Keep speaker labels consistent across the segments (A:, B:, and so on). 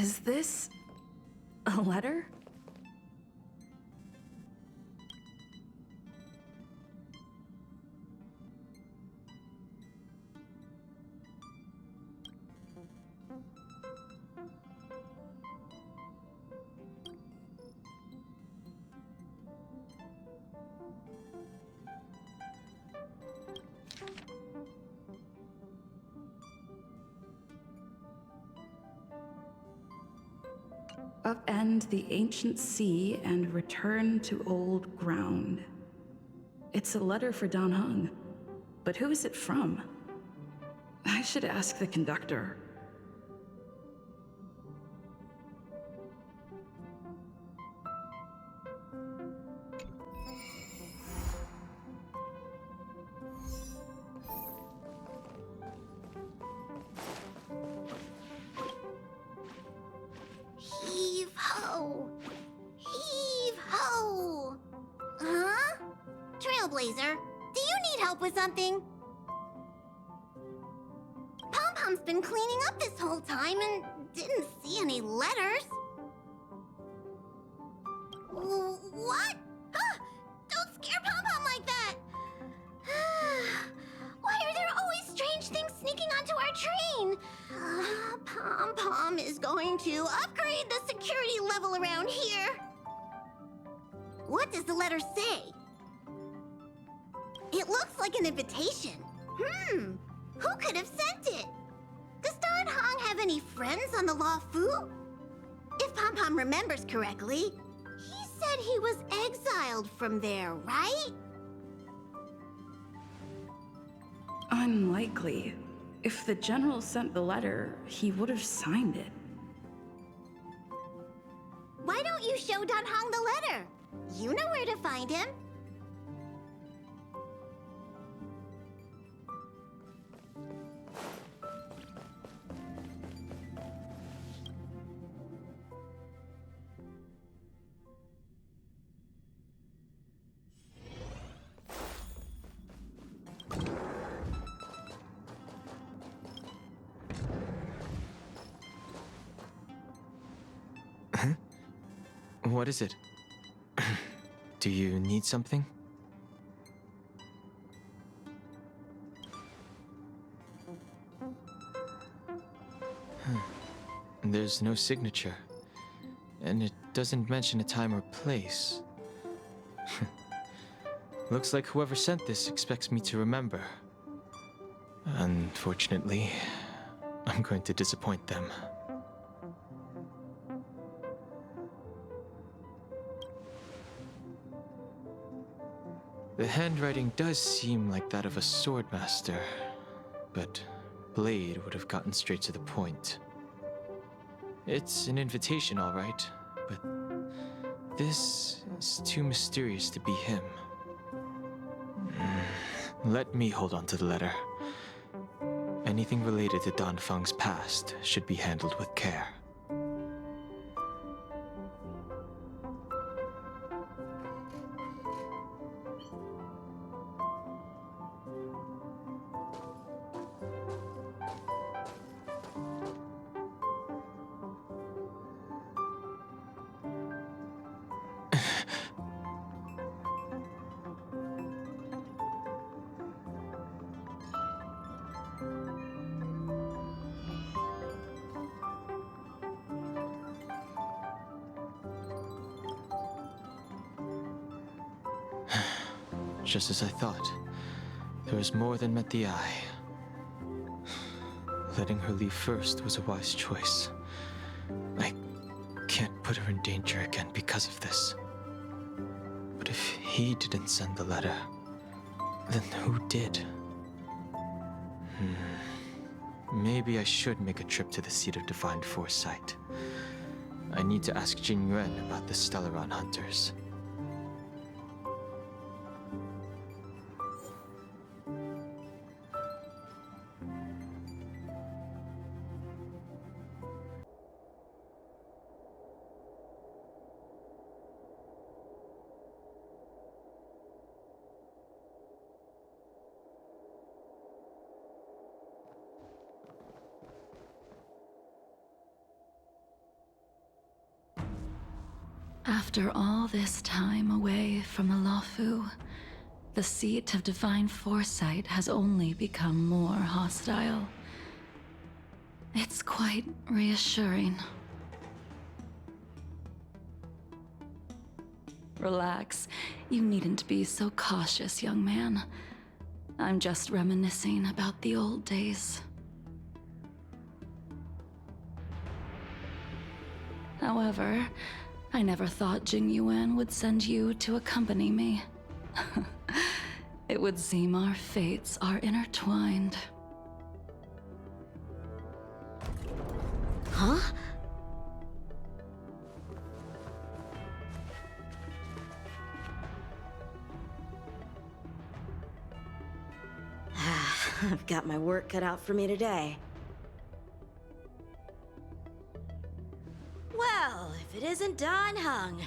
A: Is this a letter? Upend the ancient sea and return to old ground. It's a letter for Dan Heng, but who is it from? I should ask the conductor.
B: Heave ho! Heave ho! Huh? Trailblazer, do you need help with something? Pom-Pom's been cleaning up this whole time and didn't see any letters. What? Huh! Don't scare Pom-Pom like that! Why are there always strange things sneaking onto our train? Pom-Pom is going to upgrade the security level around here. What does the letter say? It looks like an invitation. Who could have sent it? Does Dan Heng have any friends on the Law Fu? If Pom-Pom remembers correctly, he said he was exiled from there, right?
A: Unlikely. If the general sent the letter, he would have signed it.
B: Why don't you show Dan Heng the letter? You know where to find him.
C: What is it? Do you need something? There's no signature. And it doesn't mention a time or place. Looks like whoever sent this expects me to remember. Unfortunately, I'm going to disappoint them. The handwriting does seem like that of a swordmaster, but Blade would have gotten straight to the point. It's an invitation, all right, but this is too mysterious to be him. Let me hold on to the letter. Anything related to Dan Feng's past should be handled with care. Just as I thought, there was more than met the eye. Letting her leave first was a wise choice. I can't put her in danger again because of this. But if he didn't send the letter, then who did? Maybe I should make a trip to the seat of Divine Foresight. I need to ask Jingliu about the Stellaron hunters.
A: After all this time away from the Luofu, the seat of divine foresight has only become more hostile. It's quite reassuring. Relax. You needn't be so cautious, young man. I'm just reminiscing about the old days. However, I never thought Jingliu would send you to accompany me. It would seem our fates are intertwined.
B: Huh?
D: I've got my work cut out for me today. Well, if it isn't Dan Heng.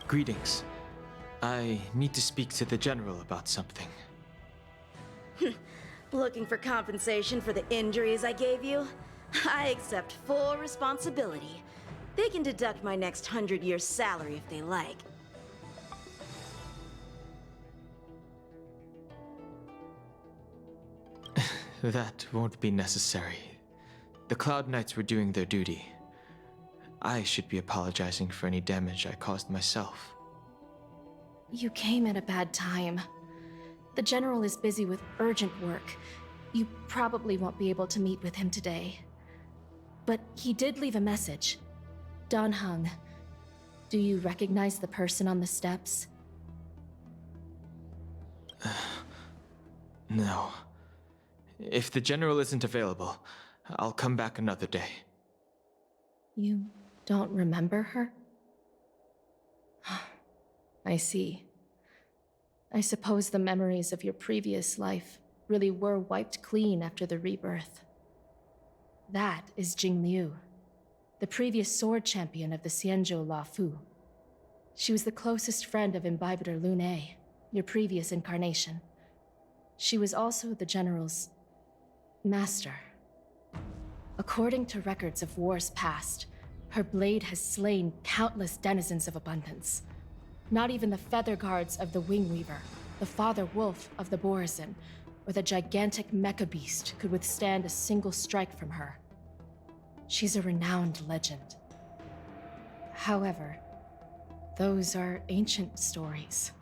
C: Greetings. I need to speak to the General about something.
D: Looking for compensation for the injuries I gave you? I accept full responsibility. They can deduct my next 100 years' salary if they like.
C: That won't be necessary. The Cloud Knights were doing their duty. I should be apologizing for any damage I caused myself.
E: You came at a bad time. The General is busy with urgent work. You probably won't be able to meet with him today. But he did leave a message. Dan Heng, do you recognize the person on the steps?
C: No. If the General isn't available, I'll come back another day.
E: You don't remember her? I see. I suppose the memories of your previous life really were wiped clean after the rebirth. That is Jingliu, the previous sword champion of the Xianzhou Luofu. She was the closest friend of Imbibitor Lune, your previous incarnation. She was also the General's master. According to records of wars past, her blade has slain countless denizens of abundance. Not even the feather guards of the Wingweaver, the father wolf of the Borazin, or the gigantic mecha beast could withstand a single strike from her. She's a renowned legend. However, those are ancient stories.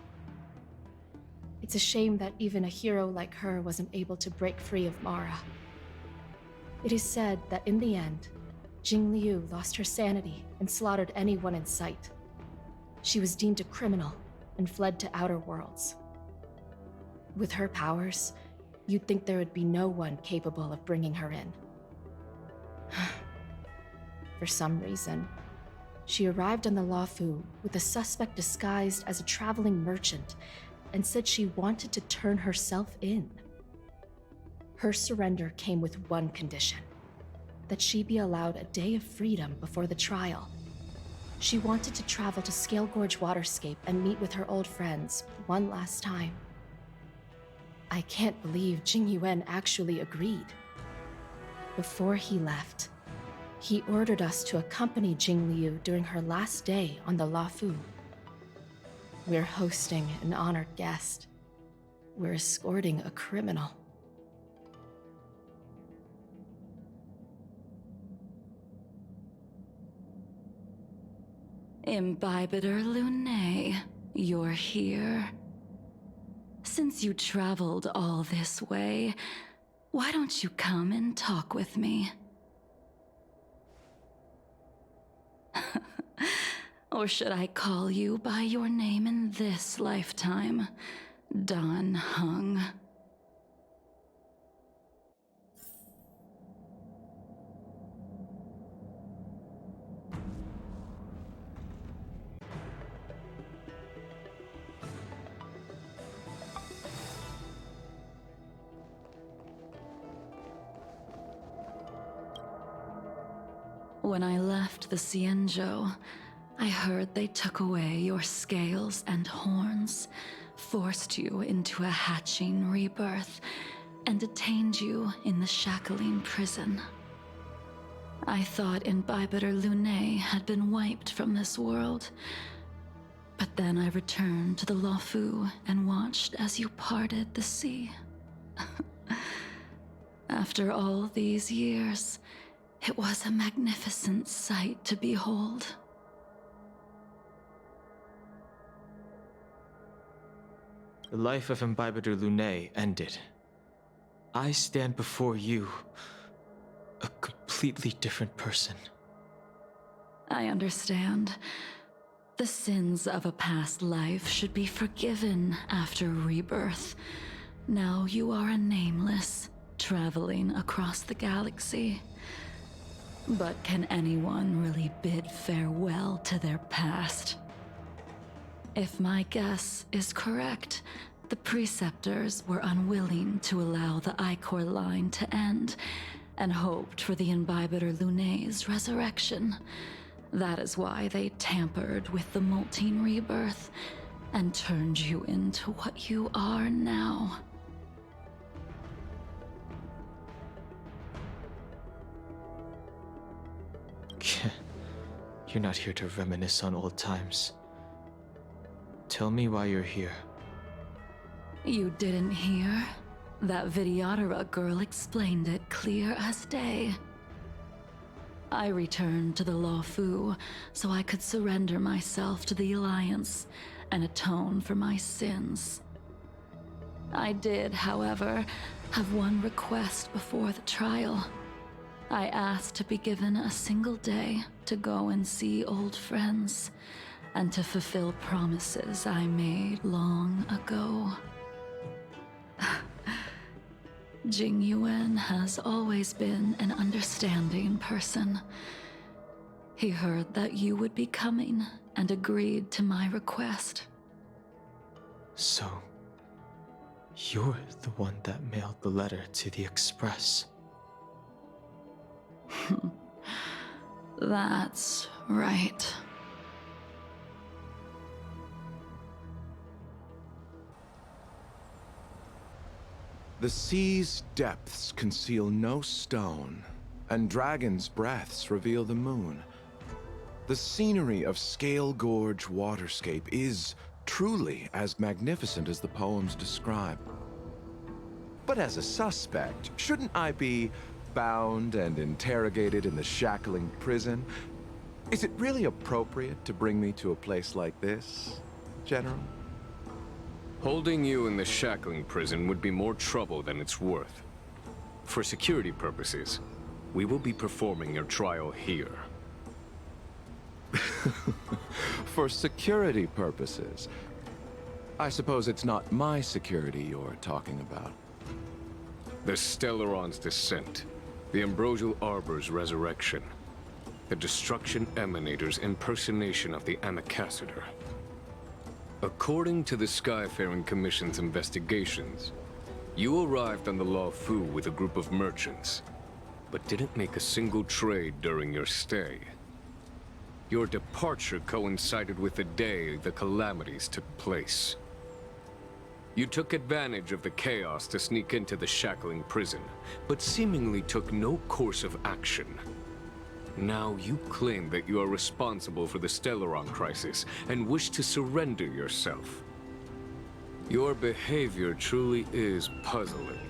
E: It's a shame that even a hero like her wasn't able to break free of Mara. It is said that in the end, Jingliu lost her sanity and slaughtered anyone in sight. She was deemed a criminal and fled to outer worlds. With her powers, you'd think there would be no one capable of bringing her in. For some reason, she arrived on the Luofu with a suspect disguised as a traveling merchant and said she wanted to turn herself in. Her surrender came with one condition: that she be allowed a day of freedom before the trial. She wanted to travel to Scale Gorge Waterscape and meet with her old friends one last time. I can't believe Jingliu actually agreed. Before he left, he ordered us to accompany Jingliu during her last day on the Luofu. We're hosting an honored guest. We're escorting a criminal.
A: Imbibitor Lune, you're here. Since you traveled all this way, why don't you come and talk with me? Or should I call you by your name in this lifetime? Dan Heng. When I left the Xianzhou, I heard they took away your scales and horns, forced you into a hatching rebirth, and detained you in the shackling prison. I thought Imbibitor Lunae had been wiped from this world. But then I returned to the Luofu and watched as you parted the sea. After all these years, it was a magnificent sight to behold.
C: The life of Imbibitor Lunae ended. I stand before you, a completely different person.
A: I understand. The sins of a past life should be forgiven after rebirth. Now you are a nameless, traveling across the galaxy. But can anyone really bid farewell to their past? If my guess is correct, the Preceptors were unwilling to allow the Ichor line to end, and hoped for the Imbibitor Lunae's resurrection. That is why they tampered with the molting rebirth, and turned you into what you are now.
C: You're not here to reminisce on old times. Tell me why you're here.
A: You didn't hear? That Vidyadhara girl explained it clear as day. I returned to the Luofu so I could surrender myself to the Alliance and atone for my sins. I did, however, have one request before the trial. I asked to be given a single day to go and see old friends, and to fulfill promises I made long ago. Jingyuan has always been an understanding person. He heard that you would be coming and agreed to my request.
C: So, you're the one that mailed the letter to the Express.
A: That's right.
F: The sea's depths conceal no stone, and dragons' breaths reveal the moon. The scenery of Scale Gorge Waterscape is truly as magnificent as the poems describe. But as a suspect, shouldn't I be bound and interrogated in the shackling prison? Is it really appropriate to bring me to a place like this, General?
G: Holding you in the shackling prison would be more trouble than it's worth. For security purposes, we will be performing your trial here.
F: For security purposes? I suppose it's not my security you're talking about.
G: The Stellaron's descent, the Ambrosial Arbor's resurrection, the Destruction Emanator's impersonation of the Amicassator. According to the Skyfaring Commission's investigations, you arrived on the Luofu with a group of merchants, but didn't make a single trade during your stay. Your departure coincided with the day the calamities took place. You took advantage of the chaos to sneak into the shackling prison, but seemingly took no course of action. Now you claim that you are responsible for the Stellaron crisis and wish to surrender yourself. Your behavior truly is puzzling.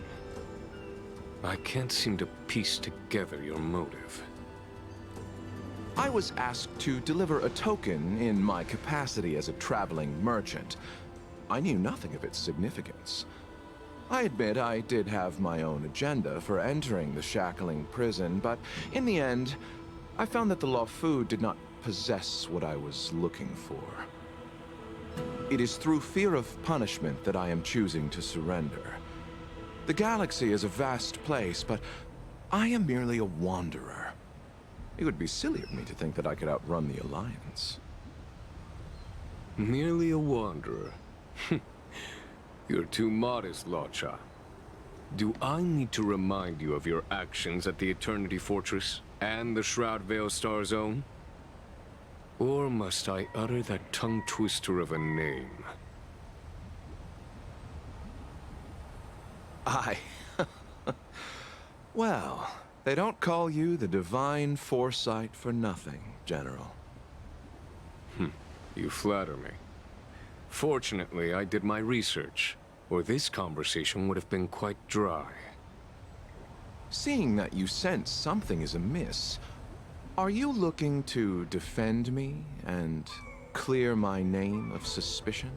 G: I can't seem to piece together your motive.
F: I was asked to deliver a token in my capacity as a traveling merchant. I knew nothing of its significance. I admit I did have my own agenda for entering the shackling prison, but in the end, I found that the Luofu did not possess what I was looking for. It is through fear of punishment that I am choosing to surrender. The galaxy is a vast place, but I am merely a wanderer. It would be silly of me to think that I could outrun the Alliance.
G: Merely a wanderer? You're too modest, Locha. Do I need to remind you of your actions at the Eternity Fortress and the Shroud Veil Star Zone? Or must I utter that tongue twister of a name?
F: Well, They don't call you the Divine Foresight for nothing, General.
G: You flatter me. Fortunately, I did my research, or this conversation would have been quite dry.
F: Seeing that you sense something is amiss, are you looking to defend me and clear my name of suspicion?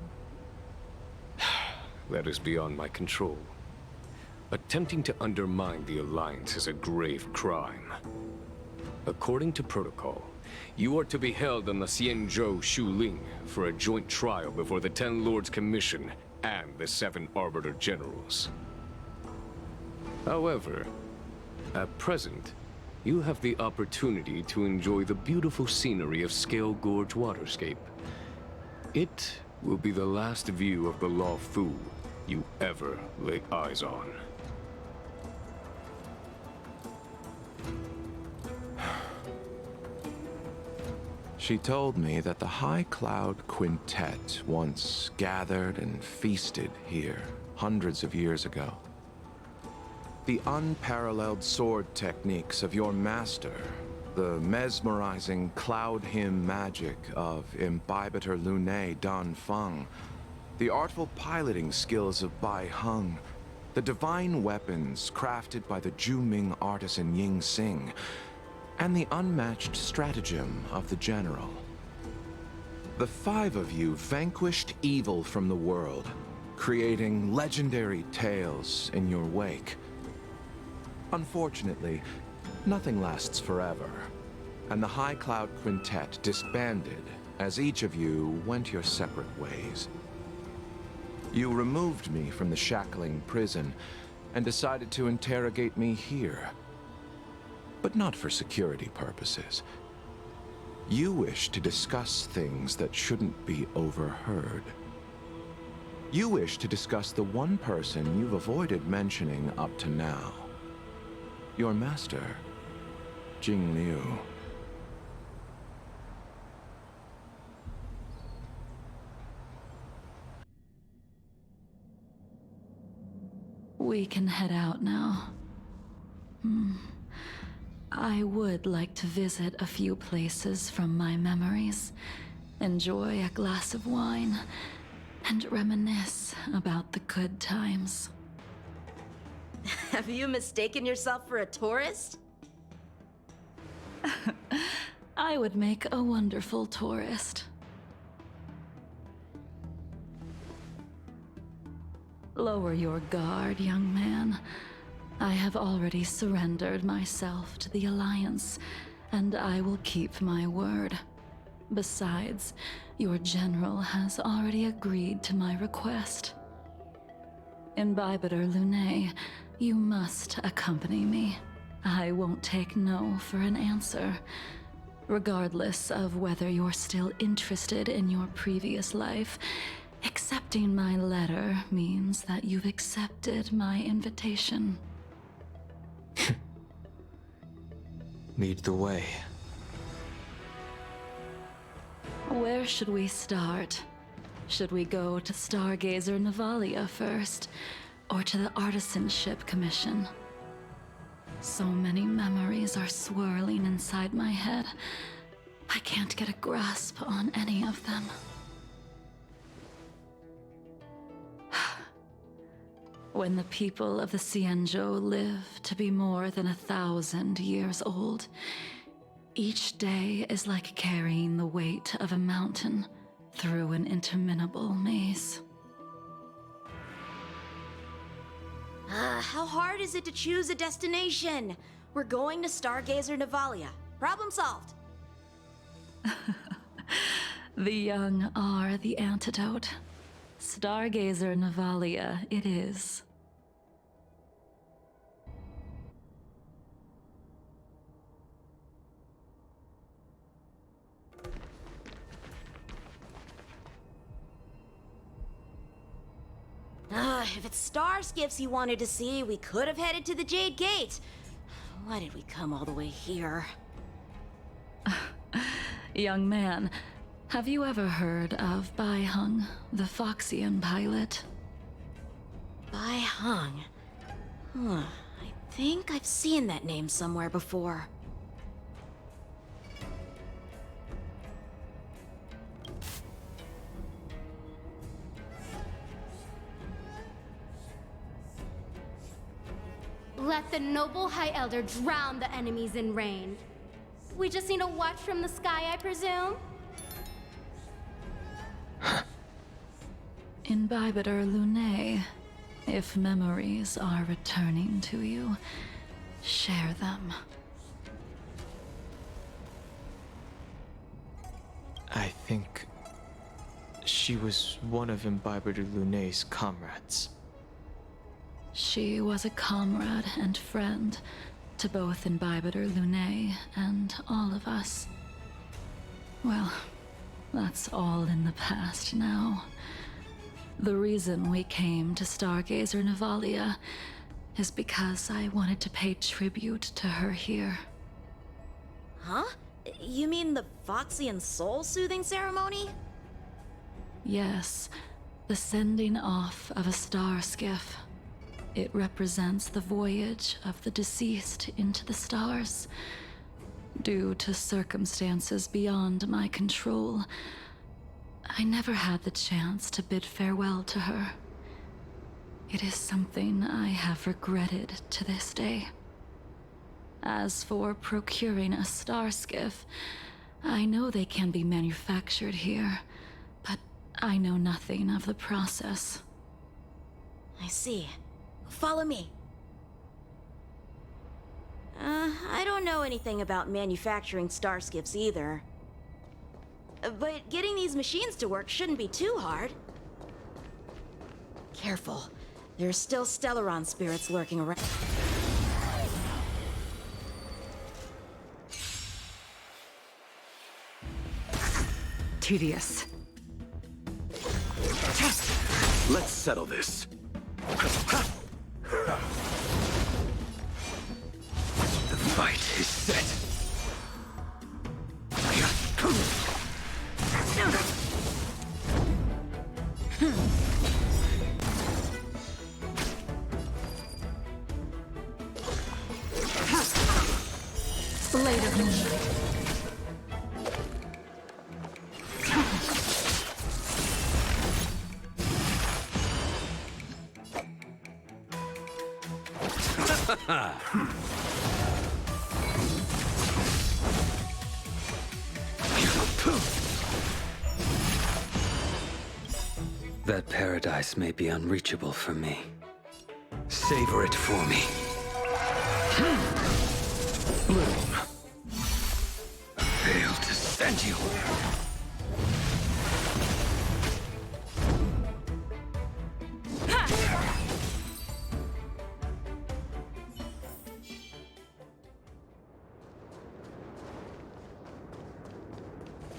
G: That is beyond my control. Attempting to undermine the Alliance is a grave crime. According to protocol, you are to be held on the Xianzhou Shuling for a joint trial before the 10 Lords Commission and the 7 Arbiter Generals. However, at present, you have the opportunity to enjoy the beautiful scenery of Scale Gorge Waterscape. It will be the last view of the Law Fu you ever lay eyes on.
F: She told me that the High Cloud Quintet once gathered and feasted here hundreds of years ago. The unparalleled sword techniques of your master, the mesmerizing cloud hymn magic of Imbibitor Lunae Dan Feng, the artful piloting skills of Bai Heng, the divine weapons crafted by the Juming artisan Ying Xing, and the unmatched stratagem of the General. The 5 of you vanquished evil from the world, creating legendary tales in your wake. Unfortunately, nothing lasts forever, and the High Cloud Quintet disbanded as each of you went your separate ways. You removed me from the shackling prison and decided to interrogate me here. But not for security purposes. You wish to discuss things that shouldn't be overheard. You wish to discuss the one person you've avoided mentioning up to now. Your master, Jingliu.
A: We can head out now. I would like to visit a few places from my memories, enjoy a glass of wine, and reminisce about the good times.
D: Have you mistaken yourself for a tourist?
A: I would make a wonderful tourist. Lower your guard, young man. I have already surrendered myself to the Alliance, and I will keep my word. Besides, your general has already agreed to my request. Imbibitor Lunae, you must accompany me. I won't take no for an answer, regardless of whether you're still interested in your previous life. Accepting my letter means that you've accepted my invitation.
C: Lead the way.
A: Where should we start? Should we go to Stargazer Navalia first, or to the Artisanship Commission? So many memories are swirling inside my head. I can't get a grasp on any of them. When the people of the Xianzhou live to be more than 1,000 years old, each day is like carrying the weight of a mountain through an interminable maze.
D: How hard is it to choose a destination? We're going to Stargazer Navalia. Problem solved.
A: The young are the antidote. Stargazer Navalia it is.
D: If it's star skiffs you wanted to see, we could have headed to the Jade Gate. Why did we come all the way here?
A: Young man, have you ever heard of Bai Heng, the Foxian pilot?
D: Bai Heng. I think I've seen that name somewhere before.
H: Let the noble High Elder drown the enemies in rain. We just need a watch from the sky, I presume?
A: Imbibitor Lunae, if memories are returning to you, share them.
C: I think she was one of Imbibitor Lunae's comrades.
A: She was a comrade and friend to both Imbibitor Lunae and all of us. Well, that's all in the past now. The reason we came to Stargazer Navalia is because I wanted to pay tribute to her here.
D: Huh? You mean the Foxian soul-soothing ceremony?
A: Yes, the sending off of a star skiff. It represents the voyage of the deceased into the stars. Due to circumstances beyond my control, I never had the chance to bid farewell to her. It is something I have regretted to this day. As for procuring a star skiff, I know they can be manufactured here, but I know nothing of the process.
D: I see. Follow me. I don't know anything about manufacturing starskiffs either. But getting these machines to work shouldn't be too hard. Careful. There are still Stellaron spirits lurking around.
A: Tedious.
F: Let's settle this. The fight is set.
A: Blade of Moonlight.
I: That paradise may be unreachable for me. Savor it for me.
F: Bloom.
I: I failed to send you.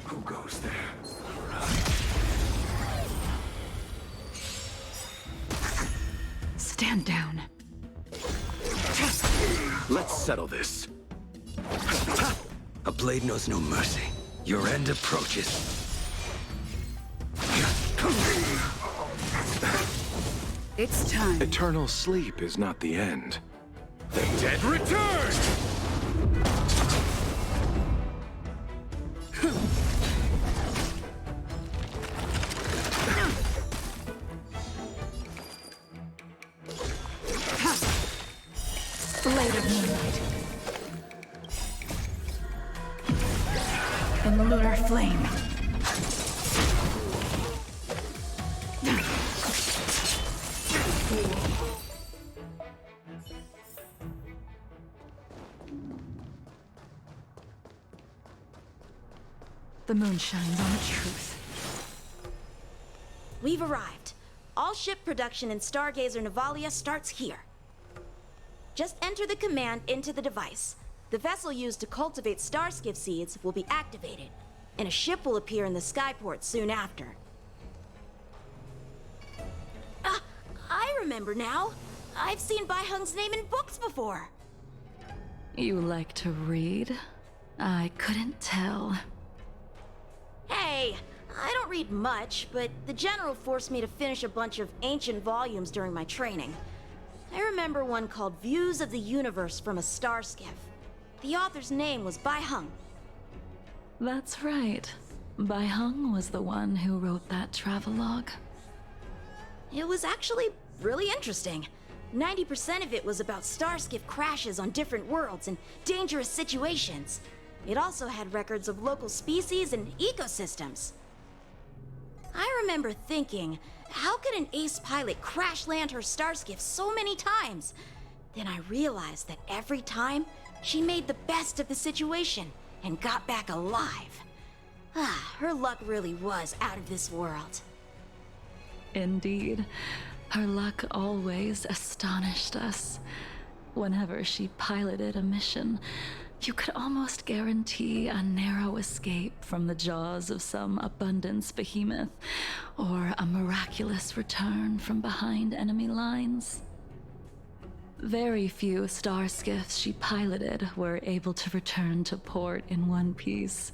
F: Who goes there?
A: Stand down.
F: Let's settle this.
I: A blade knows no mercy. Your end approaches.
A: It's time.
F: Eternal sleep is not the end. The dead return!
A: Blade of Moonlight. In the lunar flame. The moon shines on the truth.
D: We've arrived. All ship production in Stargazer Navalia starts here. Just enter the command into the device. The vessel used to cultivate starskiff seeds will be activated, and a ship will appear in the skyport soon after. I remember now. I've seen Bai Heng's name in books before.
A: You like to read? I couldn't tell.
D: Hey, I don't read much, but the General forced me to finish a bunch of ancient volumes during my training. I remember one called Views of the Universe from a Star Skiff. The author's name was Bai Hung.
A: That's right. Bai Hung was the one who wrote that travelogue.
D: It was actually really interesting. 90% of it was about starskiff crashes on different worlds and dangerous situations. It also had records of local species and ecosystems. I remember thinking, how could an ace pilot crash land her starskiff so many times? Then I realized that every time, she made the best of the situation and got back alive. Her luck really was out of this world.
A: Indeed. Her luck always astonished us. Whenever she piloted a mission, you could almost guarantee a narrow escape from the jaws of some abundance behemoth, or a miraculous return from behind enemy lines. Very few star skiffs she piloted were able to return to port in one piece.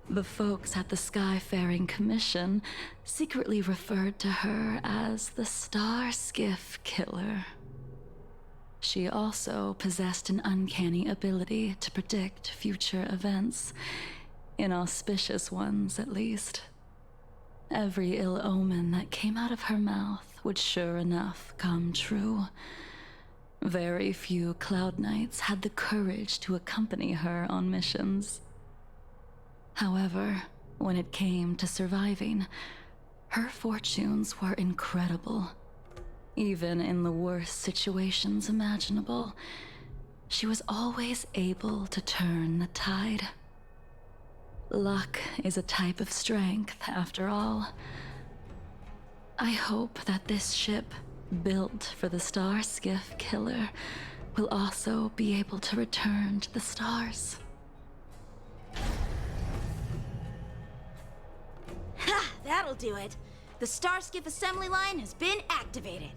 A: The folks at the Skyfaring Commission secretly referred to her as the Star Skiff Killer. She also possessed an uncanny ability to predict future events, inauspicious ones at least. Every ill omen that came out of her mouth would sure enough come true. Very few Cloud Knights had the courage to accompany her on missions. However, when it came to surviving, her fortunes were incredible. Even in the worst situations imaginable, she was always able to turn the tide. Luck is a type of strength, after all. I hope that this ship, built for the Star Skiff Killer, will also be able to return to the stars.
D: Ha! That'll do it. The Starskiff assembly line has been activated.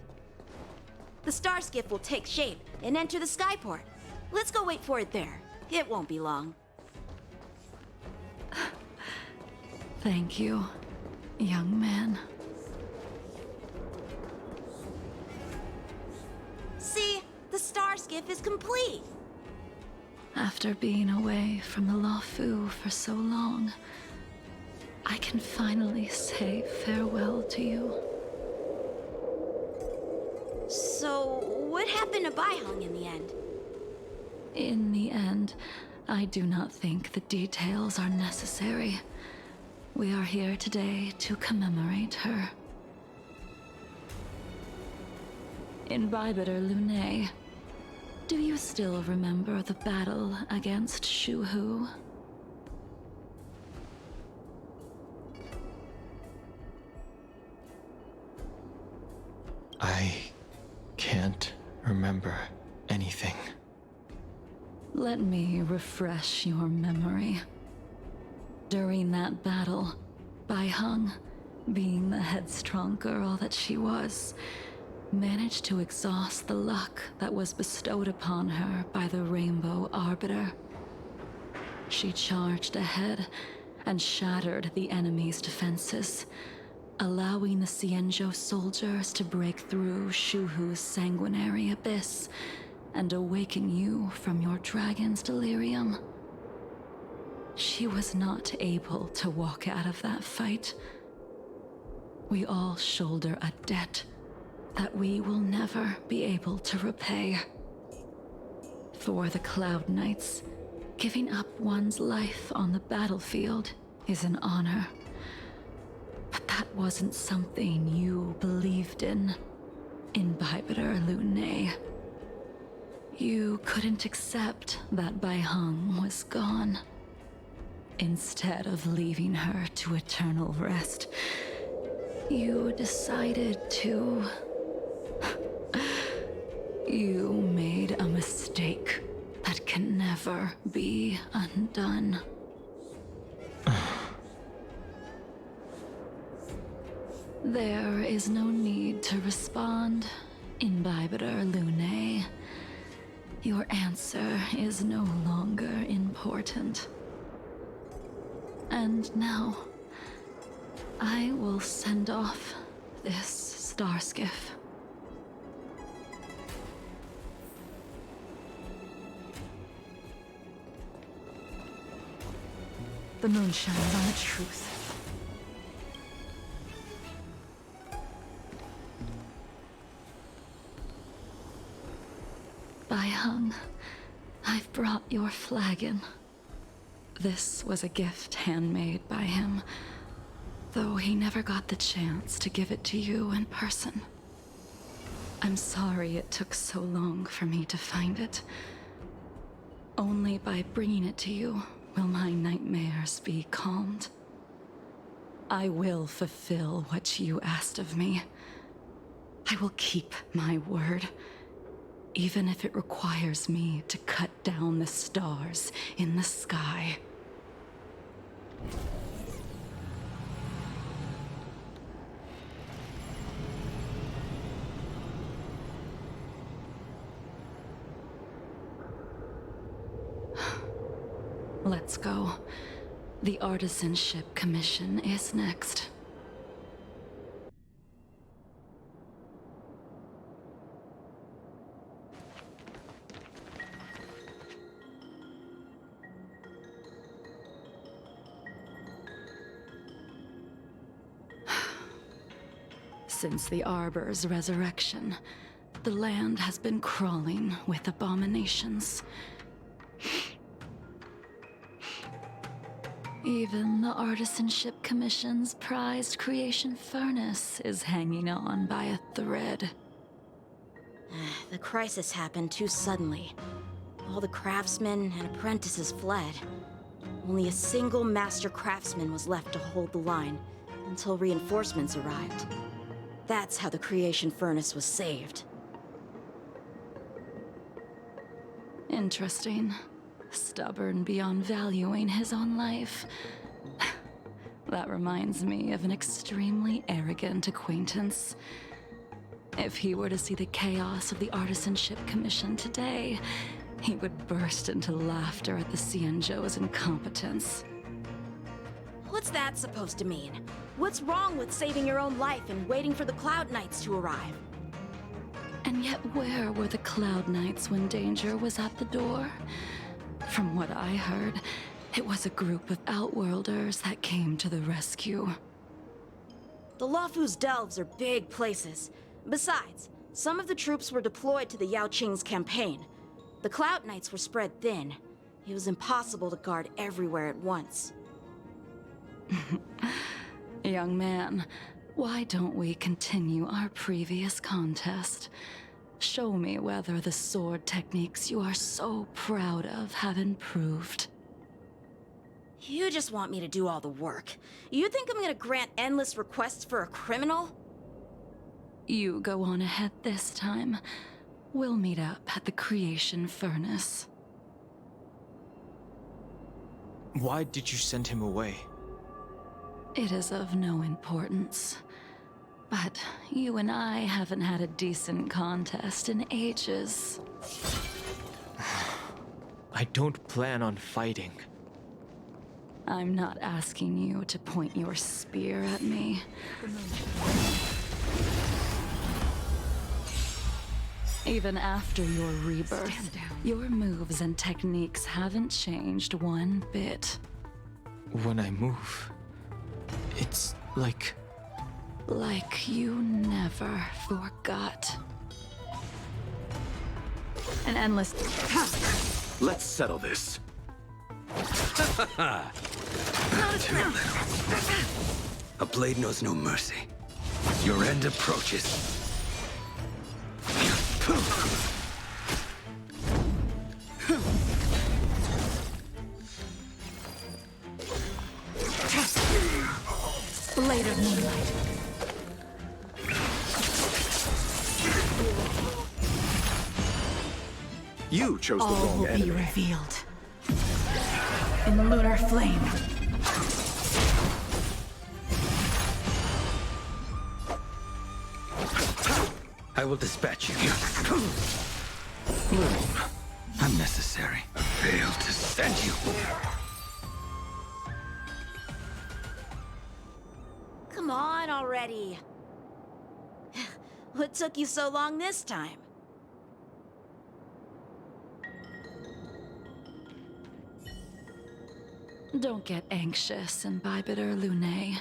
D: The Starskiff will take shape and enter the skyport. Let's go wait for it there. It won't be long.
A: Thank you, young man.
D: See? The Starskiff is complete.
A: After being away from the Luofu for so long, I can finally say farewell to you.
D: So, what happened to Bai Hung in the end?
A: In the end, I do not think the details are necessary. We are here today to commemorate her. In Bibiter Lune, do you still remember the battle against Shuhu?
C: I can't remember anything.
A: Let me refresh your memory. During that battle, Bai Hung, being the headstrong girl that she was, managed to exhaust the luck that was bestowed upon her by the Rainbow Arbiter. She charged ahead and shattered the enemy's defenses, allowing the Xianzhou soldiers to break through Shuhu's sanguinary abyss and awaken you from your dragon's delirium. She was not able to walk out of that fight. We all shoulder a debt that we will never be able to repay. For the Cloud Knights, giving up one's life on the battlefield is an honor. But that wasn't something you believed in Bibiter Lune. You couldn't accept that Bai Hung was gone. Instead of leaving her to eternal rest, you decided to... You made a mistake that can never be undone. There is no need to respond, Imbibiter Lune. Your answer is no longer important. And now, I will send off this star skiff. The moon shines on the truth. Bai Heng, I've brought your flagon. This was a gift handmade by him, though he never got the chance to give it to you in person. I'm sorry it took so long for me to find it. Only by bringing it to you will my nightmares be calmed. I will fulfill what you asked of me. I will keep my word, even if it requires me to cut down the stars in the sky. Let's go. The artisanship commission is next. Since the Arbor's resurrection, the land has been crawling with abominations. Even the Artisanship Commission's prized creation furnace is hanging on by a thread.
D: The crisis happened too suddenly. All the craftsmen and apprentices fled. Only a single master craftsman was left to hold the line until reinforcements arrived. That's how the creation furnace was saved.
A: Interesting. Stubborn beyond valuing his own life. That reminds me of an extremely arrogant acquaintance. If he were to see the chaos of the Artisanship Commission today, he would burst into laughter at the Xianzhou's incompetence.
D: What's that supposed to mean? What's wrong with saving your own life and waiting for the Cloud Knights to arrive?
A: And yet where were the Cloud Knights when danger was at the door? From what I heard, it was a group of Outworlders that came to the rescue.
D: The Luofu's delves are big places. Besides, some of the troops were deployed to the Yao Qing's campaign. The Cloud Knights were spread thin. It was impossible to guard everywhere at once.
A: Young man, why don't we continue our previous contest? Show me whether the sword techniques you are so proud of have improved.
D: You just want me to do all the work. You think I'm gonna grant endless requests for a criminal?
A: You go on ahead this time. We'll meet up at the creation furnace.
C: Why did you send him away?
A: It is of no importance. But you and I haven't had a decent contest in ages.
C: I don't plan on fighting.
A: I'm not asking you to point your spear at me. Even after your rebirth, your moves and techniques haven't changed one bit.
C: When I move, it's like
A: you never forgot. An endless...
F: Let's settle this.
I: A blade knows no mercy. Your end approaches.
A: Blade of moonlight.
F: You chose the
A: All
F: wrong
A: will be
F: enemy.
A: revealed. In the lunar flame.
I: I will dispatch you. Bloom. Unnecessary. I failed to send you.
D: Come on already. What took you so long this time?
A: Don't get anxious, Imbibitor Lunae.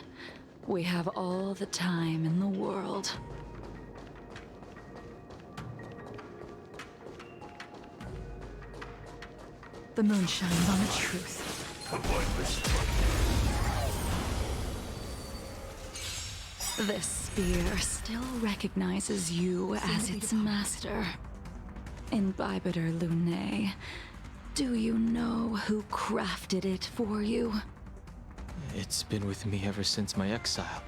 A: We have all the time in the world. The moon shines on the truth. This spear still recognizes you as its master. Imbibitor Lunae, do you know who crafted it for you?
C: It's been with me ever since my exile.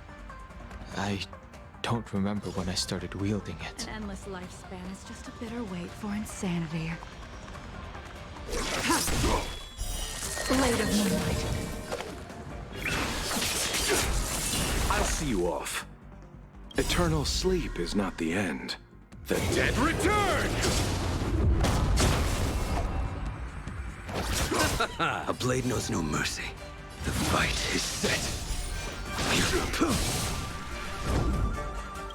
C: I don't remember when I started wielding it.
A: An endless lifespan is just a bitter wait for insanity. Blade of Moonlight.
F: I'll see you off. Eternal sleep is not the end. The dead return!
I: A blade knows no mercy. The fight is set.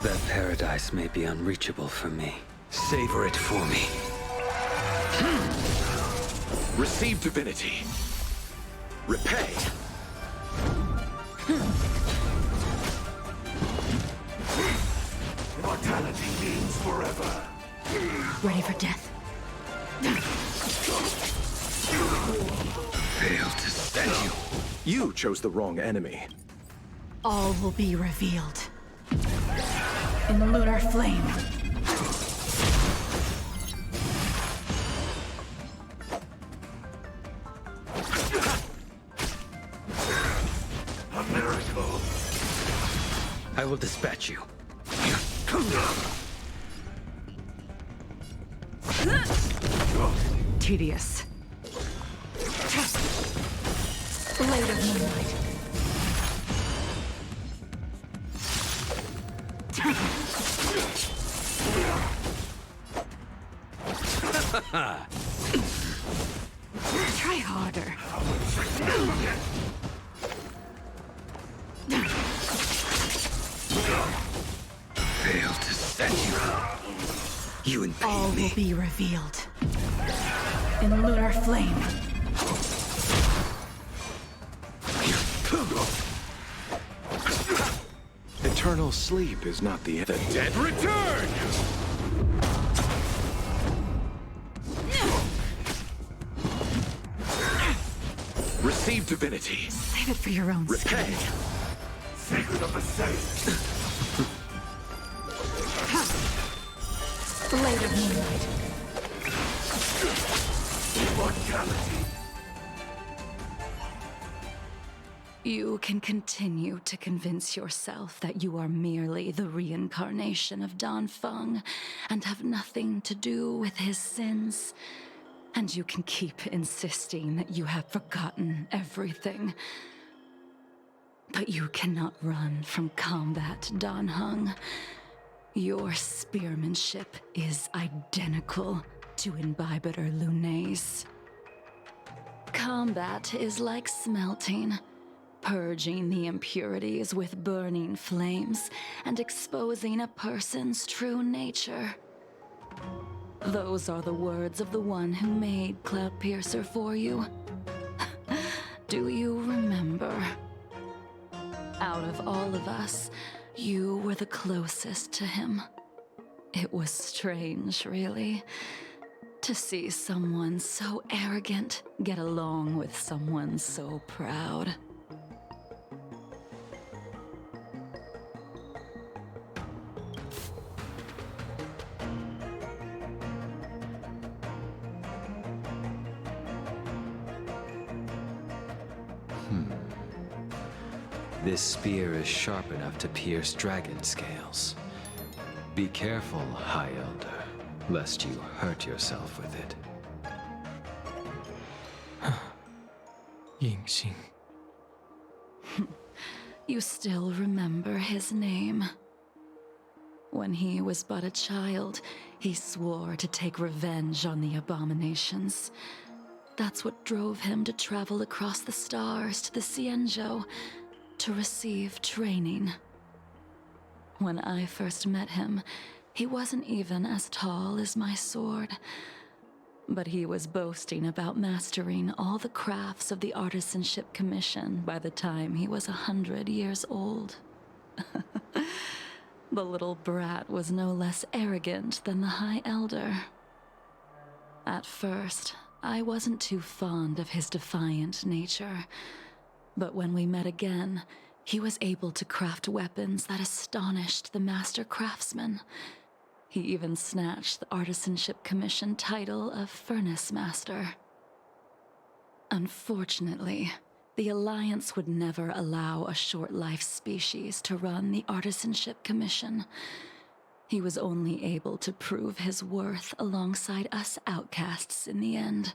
I: That paradise may be unreachable for me. Savor it for me.
F: Receive divinity. Repay. Immortality means forever.
A: Ready for death.
I: Fail to stand you.
F: You chose the wrong enemy.
A: All will be revealed. In the lunar flame.
F: A miracle.
I: I will dispatch you.
A: Tedious. Blade of Moonlight. Try harder.
I: Fail to stand you. You impede
A: All
I: me.
A: will be revealed. In the lunar flame.
F: Eternal sleep is not the end. The dead return! Receive divinity.
A: Save it for your own
F: Repay.
A: skin.
F: Secret of the saints.
A: Blade of Moonlight.
F: Immortality.
A: You can continue to convince yourself that you are merely the reincarnation of Danfeng and have nothing to do with his sins. And you can keep insisting that you have forgotten everything. But you cannot run from combat, Danheng. Your spearmanship is identical to Imbibitor Lunae's. Combat is like smelting, purging the impurities with burning flames and exposing a person's true nature. Those are the words of the one who made Cloudpiercer for you. Do you remember? Out of all of us, you were the closest to him. It was strange, really, to see someone so arrogant get along with someone so proud.
I: This spear is sharp enough to pierce dragon scales. Be careful, High Elder, lest you hurt yourself with it.
C: Yingxing.
A: You still remember his name. When he was but a child, he swore to take revenge on the abominations. That's what drove him to travel across the stars to the Xianzhou to receive training. When I first met him, he wasn't even as tall as my sword. But he was boasting about mastering all the crafts of the Artisanship Commission by the time he was 100 years old. The little brat was no less arrogant than the High Elder. At first, I wasn't too fond of his defiant nature, but when we met again, he was able to craft weapons that astonished the master craftsman. He even snatched the Artisanship Commission title of Furnace Master. Unfortunately, the Alliance would never allow a short-life species to run the Artisanship Commission. He was only able to prove his worth alongside us outcasts in the end.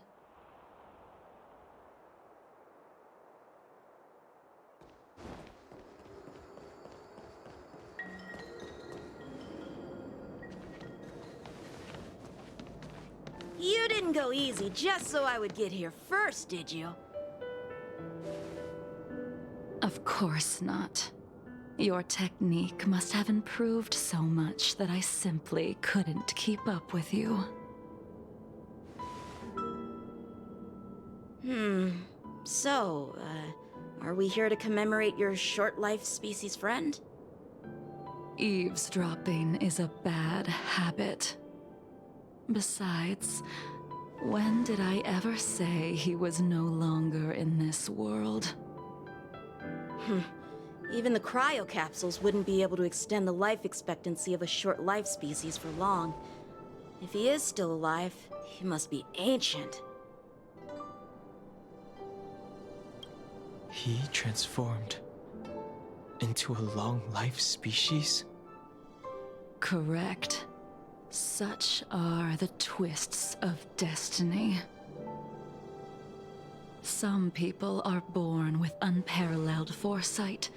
D: You didn't go easy just so I would get here first, did you?
A: Of course not. Your technique must have improved so much that I simply couldn't keep up with you.
D: So, are we here to commemorate your short-life species friend?
A: Eavesdropping is a bad habit. Besides, when did I ever say he was no longer in this world?
D: Even the cryocapsules wouldn't be able to extend the life expectancy of a short-life species for long. If he is still alive, he must be ancient.
C: He transformed into a long-life species?
A: Correct. Such are the twists of destiny. Some people are born with unparalleled foresight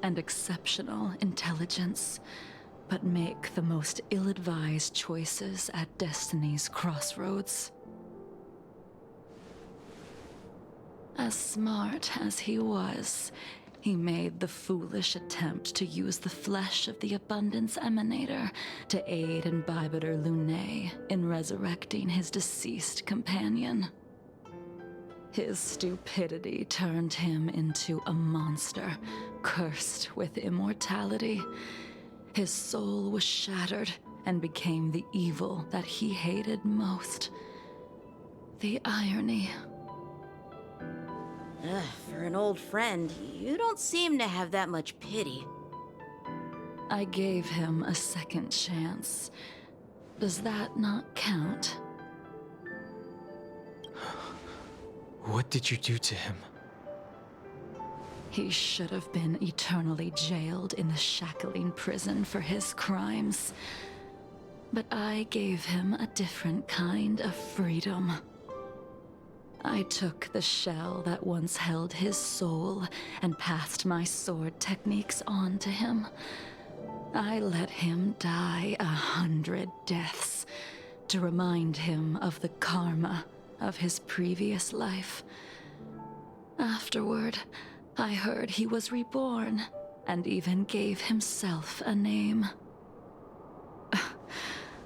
A: and exceptional intelligence, but make the most ill-advised choices at destiny's crossroads. As smart as he was, he made the foolish attempt to use the flesh of the Abundance Emanator to aid in Bibiter Lunae in resurrecting his deceased companion. His stupidity turned him into a monster, cursed with immortality. His soul was shattered and became the evil that he hated most. The irony.
D: For an old friend, you don't seem to have that much pity.
A: I gave him a second chance. Does that not count?
C: What did you do to him?
A: He should have been eternally jailed in the shackling prison for his crimes. But I gave him a different kind of freedom. I took the shell that once held his soul and passed my sword techniques on to him. I let him die 100 deaths to remind him of the karma of his previous life. Afterward, I heard he was reborn and even gave himself a name.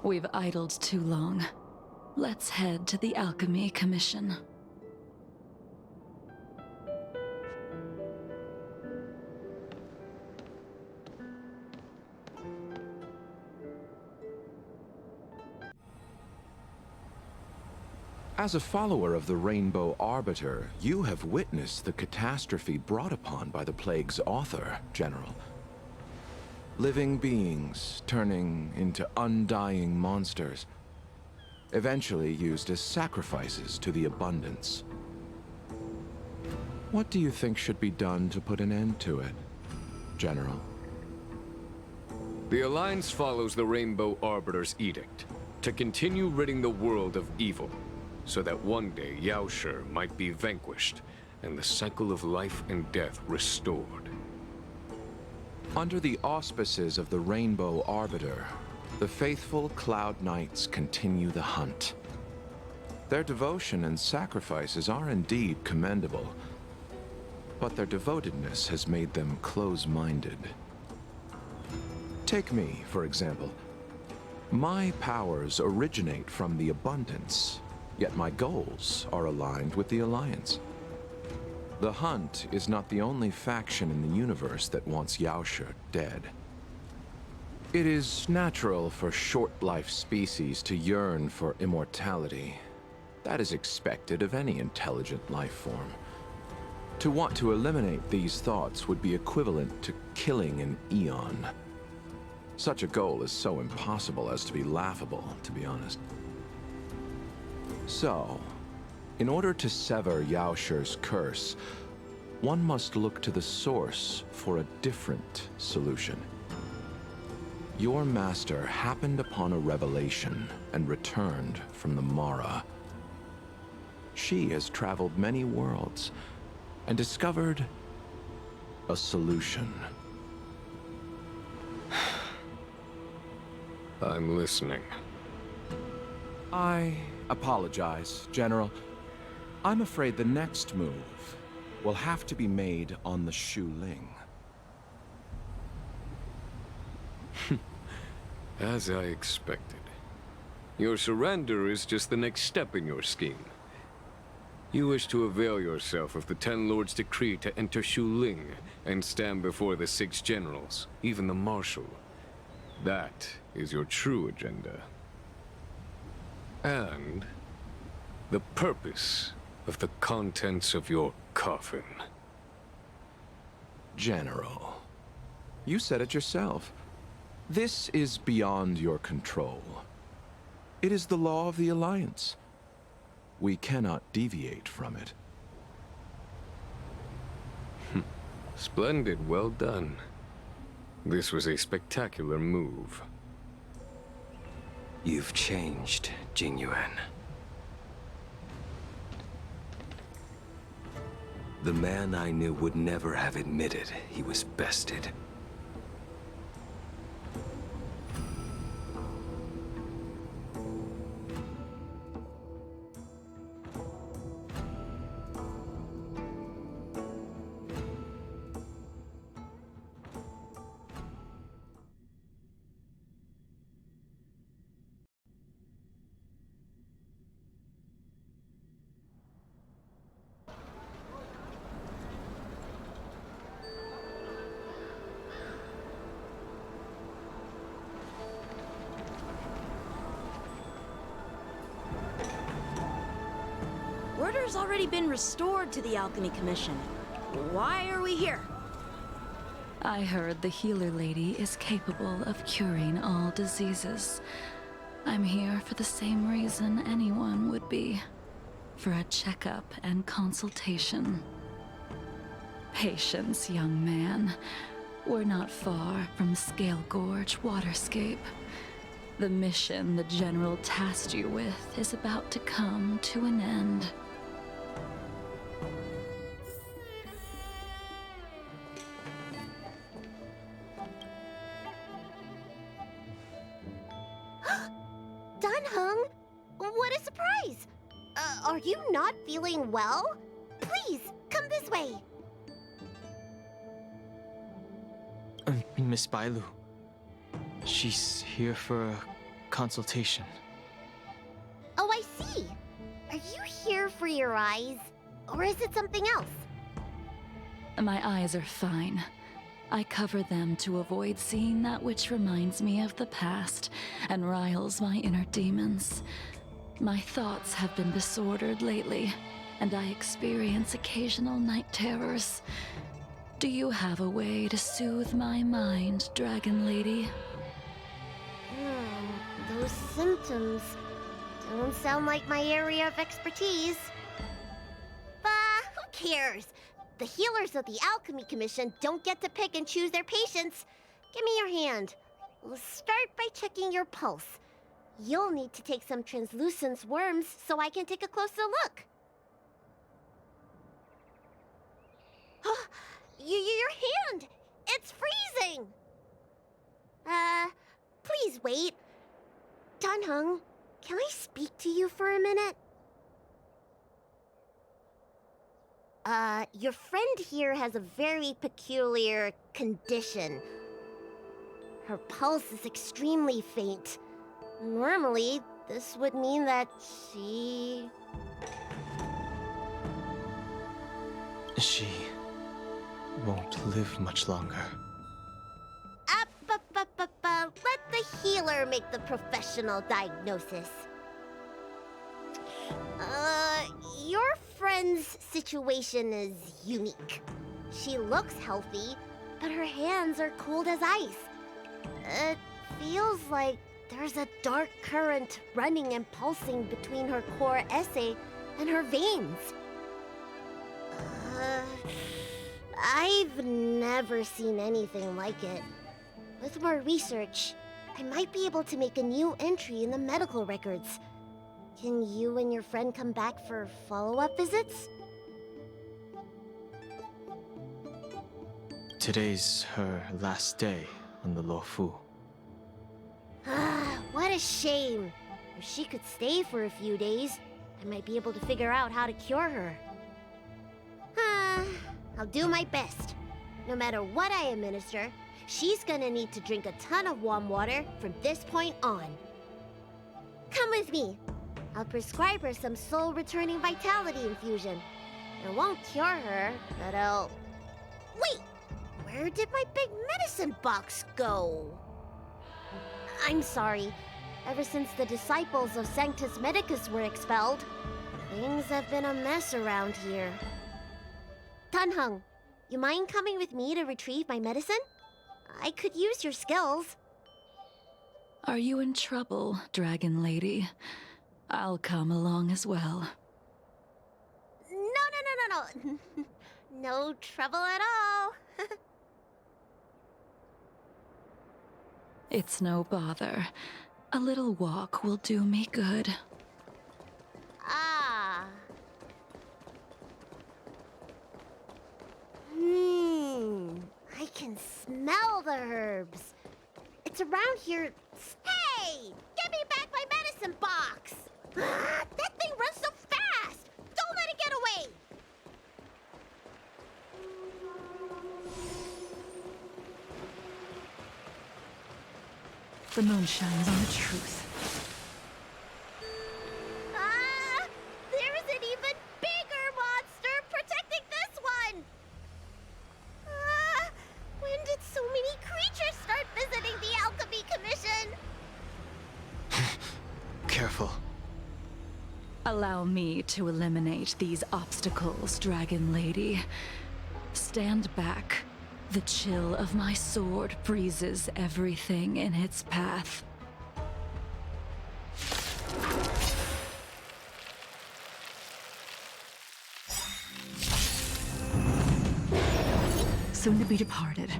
A: We've idled too long. Let's head to the Alchemy Commission.
F: As a follower of the Rainbow Arbiter, you have witnessed the catastrophe brought upon by the plague's author, General. Living beings turning into undying monsters, eventually used as sacrifices to the Abundance. What do you think should be done to put an end to it, General?
G: The Alliance follows the Rainbow Arbiter's edict to continue ridding the world of evil, so that one day Yaoshi might be vanquished and the cycle of life and death restored.
F: Under the auspices of the Rainbow Arbiter, the faithful Cloud Knights continue the hunt. Their devotion and sacrifices are indeed commendable, but their devotedness has made them close-minded. Take me, for example. My powers originate from the Abundance, yet my goals are aligned with the Alliance. The Hunt is not the only faction in the universe that wants Yaoshe dead. It is natural for short-life species to yearn for immortality. That is expected of any intelligent life form. To want to eliminate these thoughts would be equivalent to killing an eon. Such a goal is so impossible as to be laughable, to be honest. So, in order to sever Yaoshe's curse, one must look to the source for a different solution. Your master happened upon a revelation and returned from the Mara. She has traveled many worlds and discovered a solution.
G: I'm listening.
F: I apologize, General. I'm afraid the next move will have to be made on the Shu Ling.
G: As I expected. Your surrender is just the next step in your scheme. You wish to avail yourself of the Ten Lords' decree to enter Shu Ling and stand before the 6 generals, even the Marshal. That is your true agenda. And the purpose of the contents of your coffin.
F: General, you said it yourself. This is beyond your control. It is the law of the Alliance. We cannot deviate from it.
G: Splendid, well done. This was a spectacular move.
I: You've changed, Jingliu. The man I knew would never have admitted he was bested.
D: Order's already been restored to the Alchemy Commission. Why are we here?
A: I heard the healer lady is capable of curing all diseases. I'm here for the same reason anyone would be. For a checkup and consultation. Patience, young man. We're not far from Scale Gorge Waterscape. The mission the General tasked you with is about to come to an end.
B: Dunhung, what a surprise! Are you not feeling well? Please, come this way.
C: Miss Bailu. She's here for a consultation.
B: Oh, I see. Are you here for your eyes? Or is it something else?
A: My eyes are fine. I cover them to avoid seeing that which reminds me of the past and riles my inner demons. My thoughts have been disordered lately, and I experience occasional night terrors. Do you have a way to soothe my mind, Dragon Lady?
B: Those symptoms don't sound like my area of expertise. Who cares? The healers of the Alchemy Commission don't get to pick and choose their patients. Give me your hand. We'll start by checking your pulse. You'll need to take some translucence worms so I can take a closer look. Your hand! It's freezing! Please wait. Dunhung, can I speak to you for a minute? Your friend here has a very peculiar condition. Her pulse is extremely faint. Normally, this would mean that she...
C: She won't live much longer.
B: Let the healer make the professional diagnosis. Your friend's situation is unique. She looks healthy, but her hands are cold as ice. It feels like there's a dark current running and pulsing between her core esse and her veins. I've never seen anything like it. With more research, I might be able to make a new entry in the medical records. Can you and your friend come back for follow-up visits?
C: Today's her last day on the Luofu.
B: What a shame. If she could stay for a few days, I might be able to figure out how to cure her. I'll do my best. No matter what I administer, she's gonna need to drink a ton of warm water from this point on. Come with me. I'll prescribe her some soul-returning vitality infusion. It won't cure her, but I'll... Wait! Where did my big medicine box go? I'm sorry. Ever since the disciples of Sanctus Medicus were expelled, things have been a mess around here. Tanheng, you mind coming with me to retrieve my medicine? I could use your skills.
A: Are you in trouble, Dragon Lady? I'll come along as well.
B: No. No trouble at all.
A: It's no bother. A little walk will do me good.
B: Ah. I can smell the herbs. It's around here. Hey! Give me back my medicine box! That thing runs so fast! Don't let it get away!
A: The moon shines on the truth.
B: There's an even bigger monster protecting this one! When did so many creatures start visiting the Alchemy Commission?
C: Careful.
A: Allow me to eliminate these obstacles, Dragon Lady. Stand back. The chill of my sword breezes everything in its path. Soon to be departed.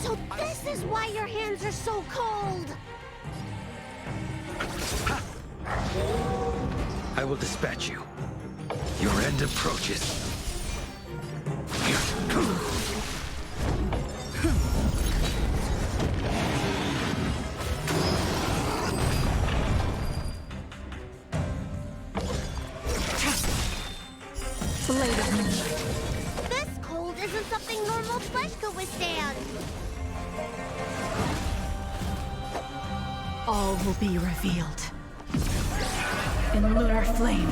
B: So this is why your hands are so cold!
I: I will dispatch you. Your end approaches.
A: Blade of Moonlight.
B: This cold isn't something normal flesh could withstand!
A: All will be revealed. In lunar flame.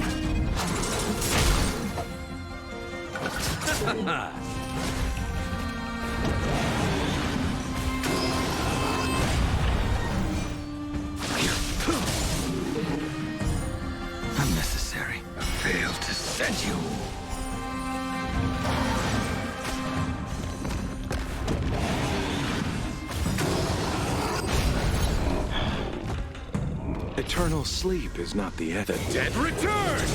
I: Unnecessary. I failed to send you.
F: Eternal sleep is not the end.
G: The dead return!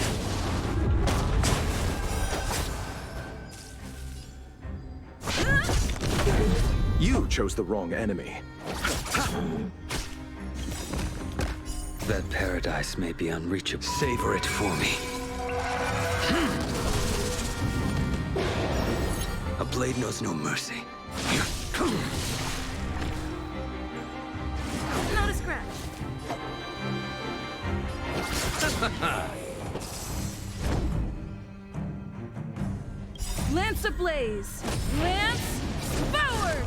F: You chose the wrong enemy.
I: That paradise may be unreachable. Savor it for me. A blade knows no mercy.
D: Not a scratch.
A: Lance ablaze! Lance forward!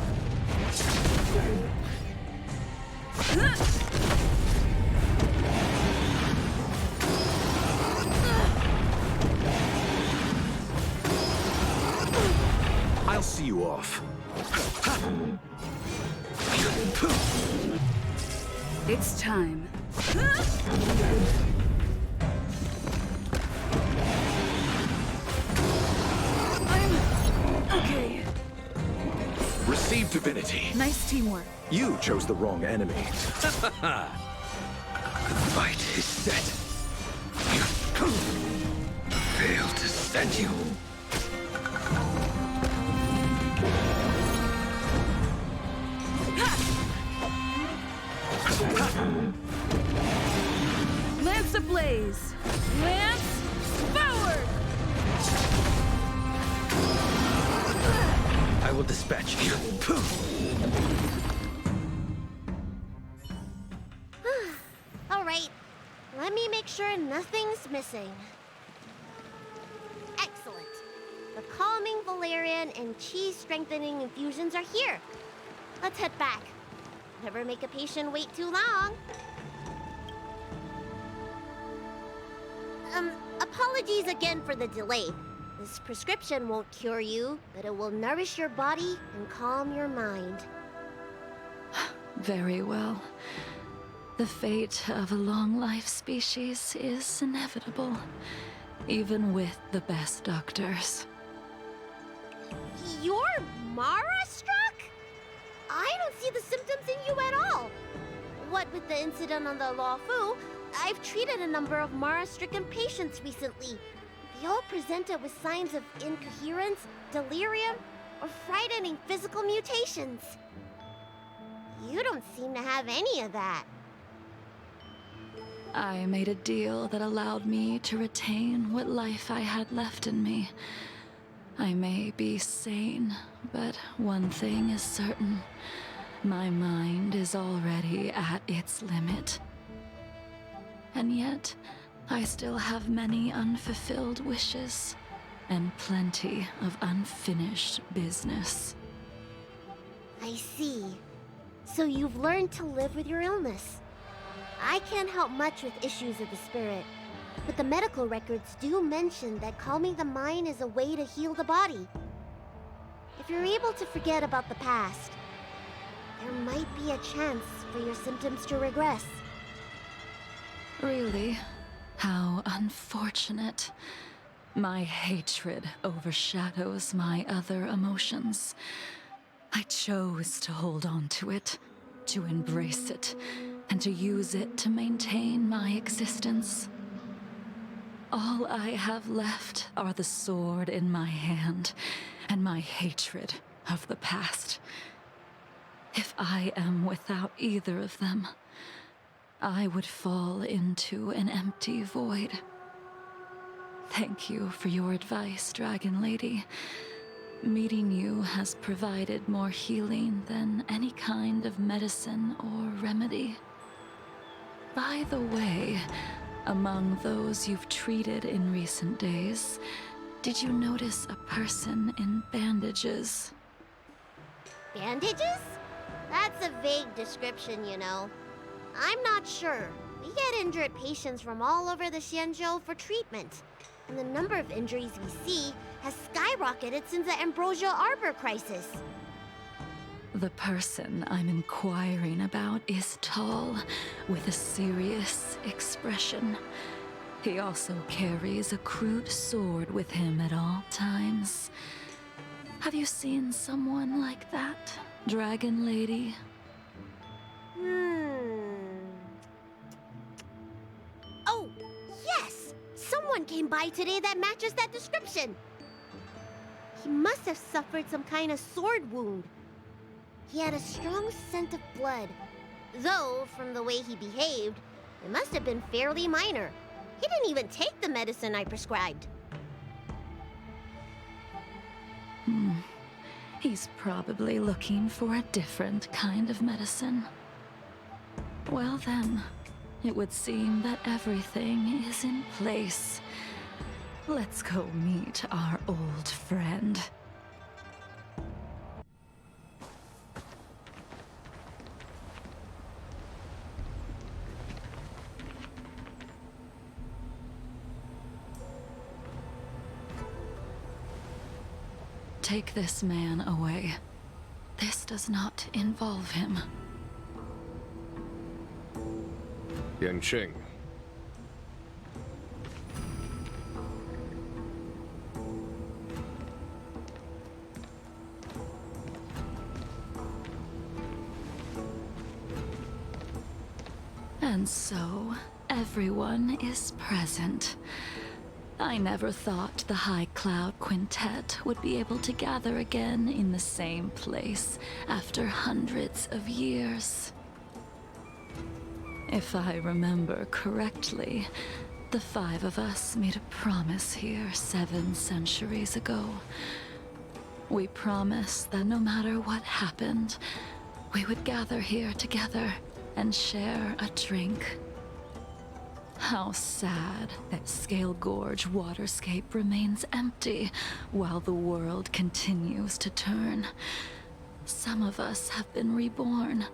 F: I'll see you off.
A: It's time. I'm okay.
F: Receive divinity.
A: Nice teamwork.
F: You chose the wrong enemy.
I: The fight is set. Failed to send you.
A: Lance ablaze! Lance forward!
I: I will dispatch you.
B: All right, let me make sure nothing's missing. Excellent. The calming valerian and chi strengthening infusions are here. Let's head back. Never make a patient wait too long. Apologies again for the delay. This prescription won't cure you, but it will nourish your body and calm your mind.
A: Very well. The fate of a long-life species is inevitable, even with the best doctors.
B: You're Mara-struck? I don't see the symptoms in you at all. What with the incident on the Law Fu, I've treated a number of Mara-stricken patients recently. They all presented with signs of incoherence, delirium, or frightening physical mutations. You don't seem to have any of that.
A: I made a deal that allowed me to retain what life I had left in me. I may be sane, but one thing is certain. My mind is already at its limit. And yet, I still have many unfulfilled wishes, and plenty of unfinished business.
B: I see. So you've learned to live with your illness. I can't help much with issues of the spirit, but the medical records do mention that calming the mind is a way to heal the body. If you're able to forget about the past, there might be a chance for your symptoms to regress.
A: Really? How unfortunate. My hatred overshadows my other emotions. I chose to hold on to it, to embrace it, and to use it to maintain my existence. All I have left are the sword in my hand and my hatred of the past. If I am without either of them, I would fall into an empty void. Thank you for your advice, Dragon Lady. Meeting you has provided more healing than any kind of medicine or remedy. By the way, among those you've treated in recent days, did you notice a person in bandages?
B: Bandages? That's a vague description, you know. I'm not sure. We get injured patients from all over the Xianzhou for treatment, and the number of injuries we see has skyrocketed since the Ambrosial Arbor crisis.
A: The person I'm inquiring about is tall, with a serious expression. He also carries a crude sword with him at all times. Have you seen someone like that, Dragon Lady?
B: Oh, yes! Someone came by today that matches that description. He must have suffered some kind of sword wound. He had a strong scent of blood. Though, from the way he behaved, it must have been fairly minor. He didn't even take the medicine I prescribed.
A: He's probably looking for a different kind of medicine. Well then, it would seem that everything is in place. Let's go meet our old friend. take this man away. This does not involve him.
G: Yanqing.
A: And so, everyone is present. I never thought the High Cloud Quintet would be able to gather again in the same place after hundreds of years. If I remember correctly, the 5 of us made a promise here 7 centuries ago. We promised that no matter what happened, we would gather here together and share a drink. How sad that Scale Gorge waterscape remains empty while the world continues to turn. Some of us have been reborn,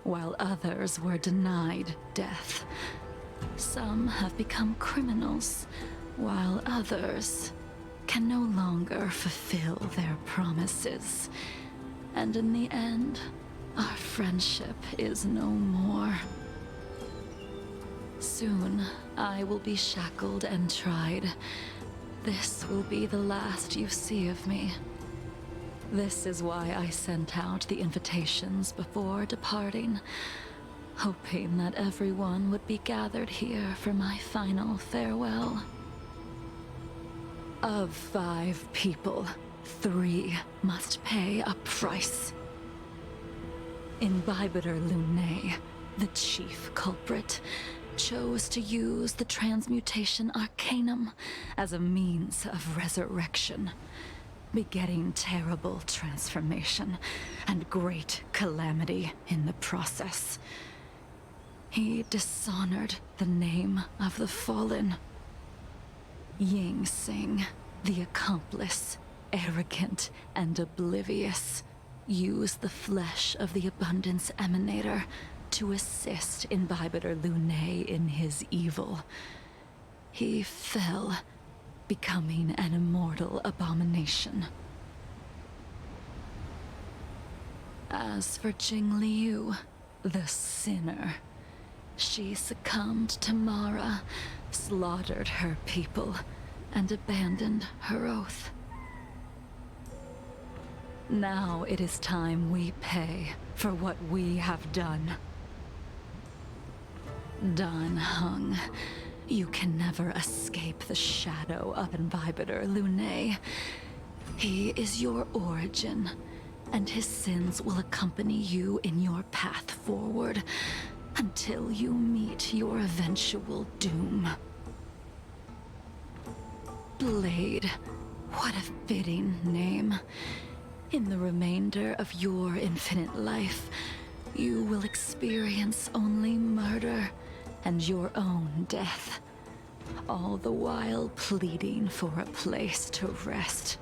A: while others were denied death. Some have become criminals, while others can no longer fulfill their promises. And in the end, our friendship is no more. Soon, I will be shackled and tried. This will be the last you see of me. This is why I sent out the invitations before departing, hoping that everyone would be gathered here for my final farewell. Of 5 people, 3 must pay a price. Imbibitor Lunae, the chief culprit, chose to use the transmutation arcanum as a means of resurrection, begetting terrible transformation and great calamity in the process. He dishonored the name of the fallen. Ying Sing, the accomplice, arrogant and oblivious, used the flesh of the Abundance Emanator to assist Imbibitor Lunae in his evil. He fell, becoming an immortal abomination. As for Jingliu, the sinner, she succumbed to Mara, slaughtered her people, and abandoned her oath. Now it is time we pay for what we have done. Dan Heng, you can never escape the shadow of Imbibitor Lunae. He is your origin, and his sins will accompany you in your path forward until you meet your eventual doom. Blade, what a fitting name. In the remainder of your infinite life, you will experience only murder and your own death, all the while pleading for a place to rest.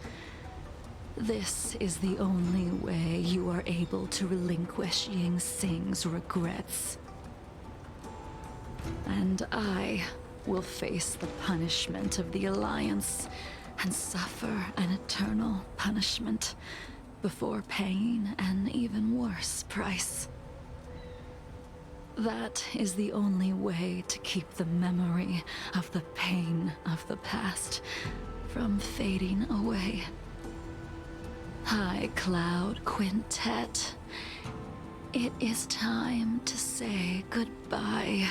A: This is the only way you are able to relinquish Ying Sing's regrets. And I will face the punishment of the Alliance and suffer an eternal punishment before paying an even worse price. That is the only way to keep the memory of the pain of the past from fading away. High Cloud Quintet, it is time to say goodbye.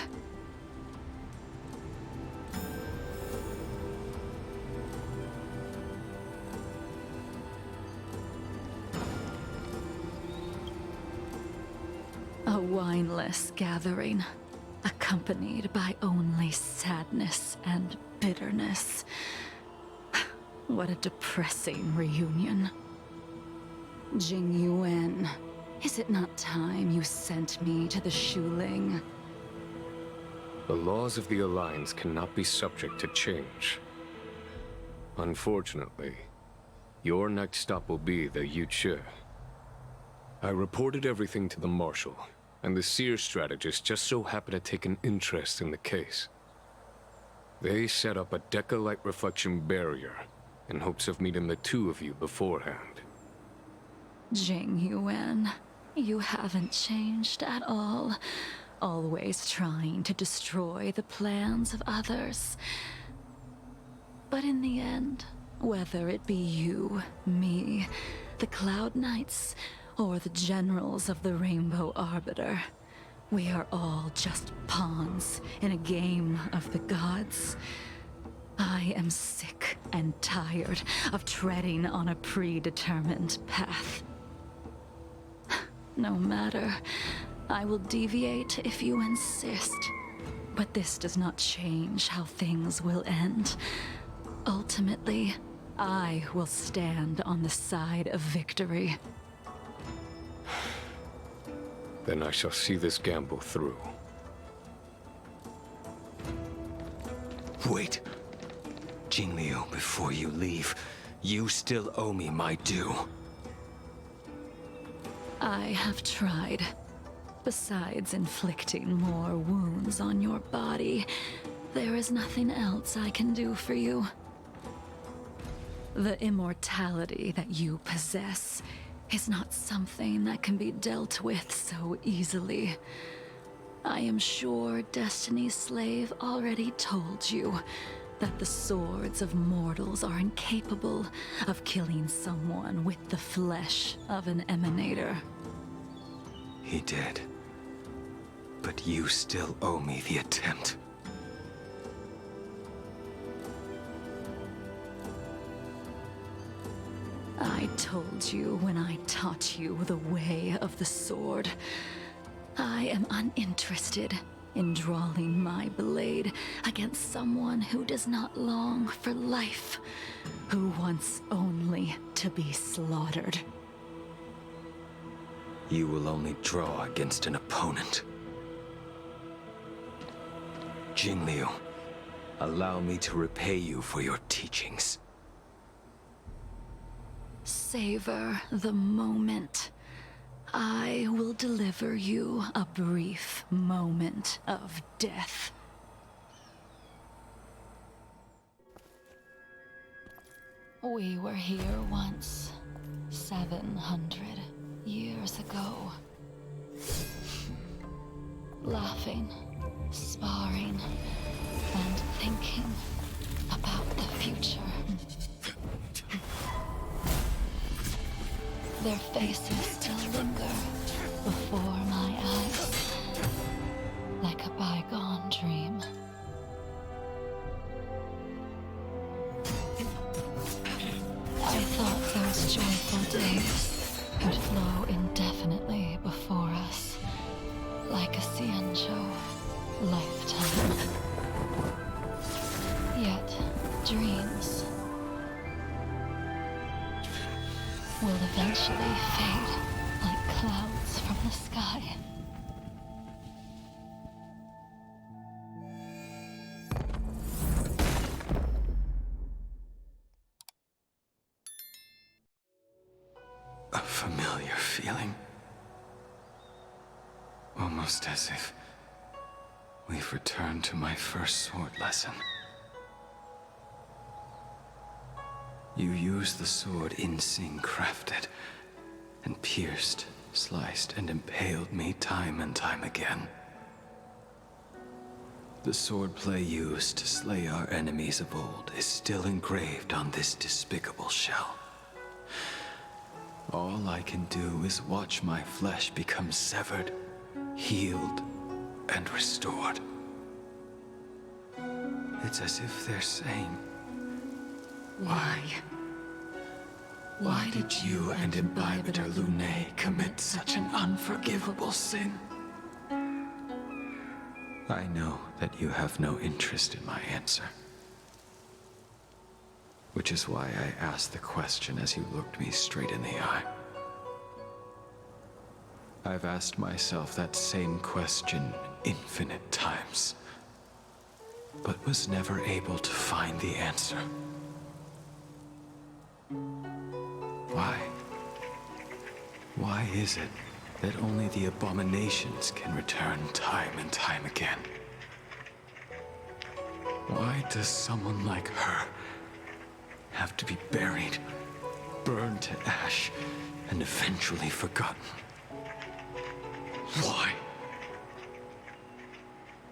A: A wineless gathering, accompanied by only sadness and bitterness. What a depressing reunion. Jingyuan, is it not time you sent me to the Shuling?
G: The laws of the Alliance cannot be subject to change. Unfortunately, your next stop will be the Yuchi. I reported everything to the Marshal, and the Seer strategist just so happened to take an interest in the case. They set up a Deca-light reflection barrier in hopes of meeting the 2 of you beforehand.
J: Jingyuan, you haven't changed at all. Always trying to destroy the plans of others. But in the end, whether it be you, me, the Cloud Knights, or the generals of the Rainbow Arbiter, we are all just pawns in a game of the gods. I am sick and tired of treading on a predetermined path. No matter, I will deviate if you insist. But this does not change how things will end. Ultimately, I will stand on the side of victory.
G: Then I shall see this gamble through.
I: Wait. Jingliu, before you leave, you still owe me my due.
J: I have tried. Besides inflicting more wounds on your body, there is nothing else I can do for you. The immortality that you possess is not something that can be dealt with so easily. I am sure Destiny's Slave already told you that the swords of mortals are incapable of killing someone with the flesh of an emanator.
I: He did. But you still owe me the attempt.
J: I told you when I taught you the way of the sword. I am uninterested in drawing my blade against someone who does not long for life, who wants only to be slaughtered.
I: You will only draw against an opponent. Jingliu, allow me to repay you for your teachings.
J: Savor the moment. I will deliver you a brief moment of death. We were here once, 700 years ago. Laughing, sparring, and thinking about the future. Their faces still linger before my eyes, like a bygone dream. I thought those joyful days would flow indefinitely before us, like a Xianzhou lifetime. Yet, dreams will eventually fade like clouds from the sky.
I: A familiar feeling. Almost as if we've returned to my first sword lesson. You used the sword Insing crafted, and pierced, sliced, and impaled me time and time again. The swordplay used to slay our enemies of old is still engraved on this despicable shell. All I can do is watch my flesh become severed, healed, and restored. It's as if they're saying, Why did you and Imbibitor Lunae commit such an unforgivable sin? I know that you have no interest in my answer. Which is why I asked the question as you looked me straight in the eye. I've asked myself that same question infinite times, but was never able to find the answer. Why? Why is it that only the abominations can return time and time again? Why does someone like her have to be buried, burned to ash, and eventually forgotten. Why?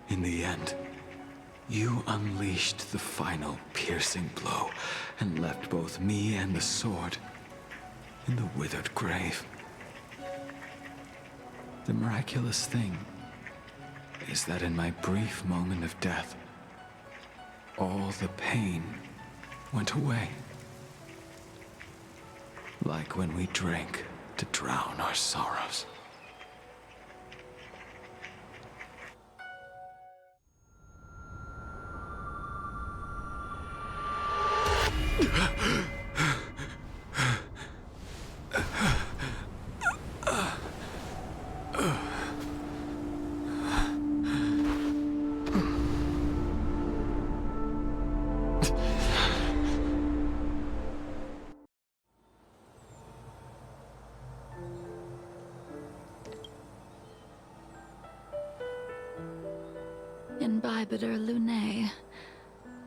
I: In the end, you unleashed the final piercing blow and left both me and the sword in the withered grave. The miraculous thing is that in my brief moment of death, all the pain went away. Like when we drank to drown our sorrows.
J: Imbibitor Lunae,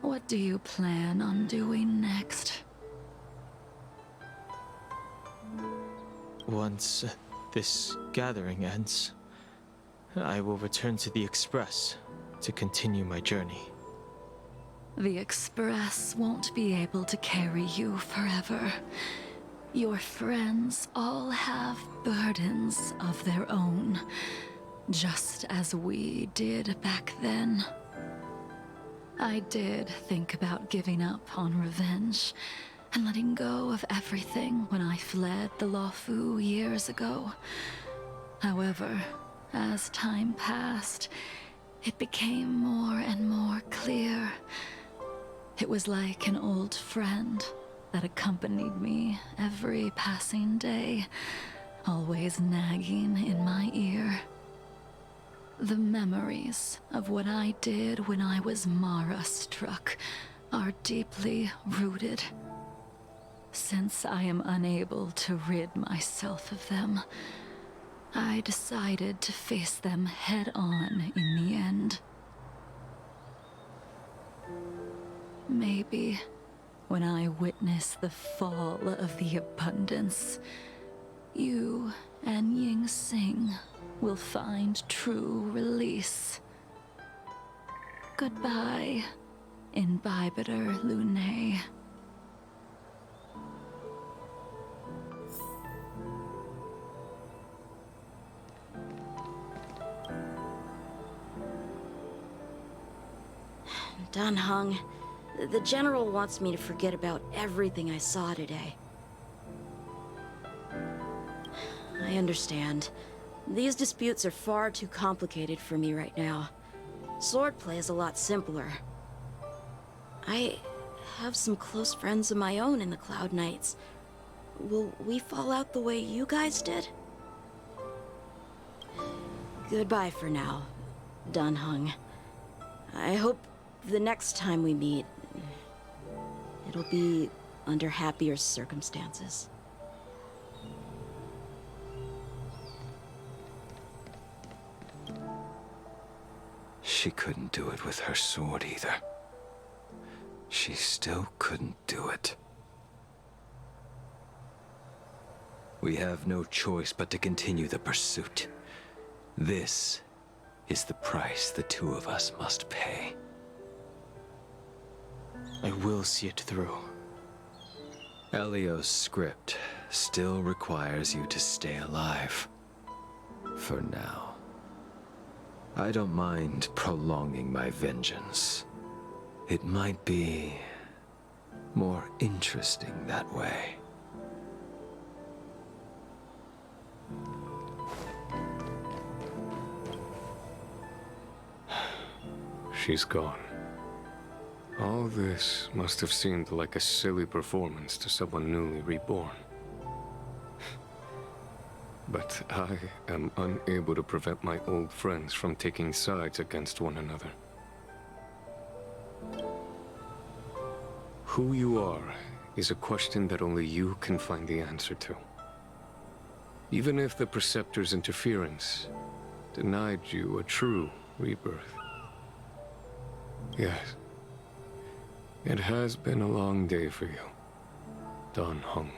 J: what do you plan on doing next?
C: Once this gathering ends, I will return to the Express to continue my journey.
J: The Express won't be able to carry you forever. Your friends all have burdens of their own, just as we did back then. I did think about giving up on revenge and letting go of everything when I fled the Luofu years ago. However, as time passed, it became more and more clear. It was like an old friend that accompanied me every passing day, always nagging in my ear. The memories of what I did when I was Mara-struck are deeply rooted. Since I am unable to rid myself of them, I decided to face them head-on in the end. Maybe when I witness the fall of the abundance, you and Ying Sing will find true release. Goodbye, Imbibitor Lunae.
D: Dan Heng, the General wants me to forget about everything I saw today. I understand. These disputes are far too complicated for me right now. Swordplay is a lot simpler. I have some close friends of my own in the Cloud Knights. Will we fall out the way you guys did? Goodbye for now, Dan Heng. I hope the next time we meet, it'll be under happier circumstances.
I: She couldn't do it with her sword either. She still couldn't do it. We have no choice but to continue the pursuit. This is the price the two of us must pay.
C: I will see it through.
I: Elio's script still requires you to stay alive. For now. I don't mind prolonging my vengeance. It might be more interesting that way.
G: She's gone. All this must have seemed like a silly performance to someone newly reborn. But I am unable to prevent my old friends from taking sides against one another. Who you are is a question that only you can find the answer to. Even if the Preceptor's interference denied you a true rebirth. Yes, it has been a long day for you, Dan Heng.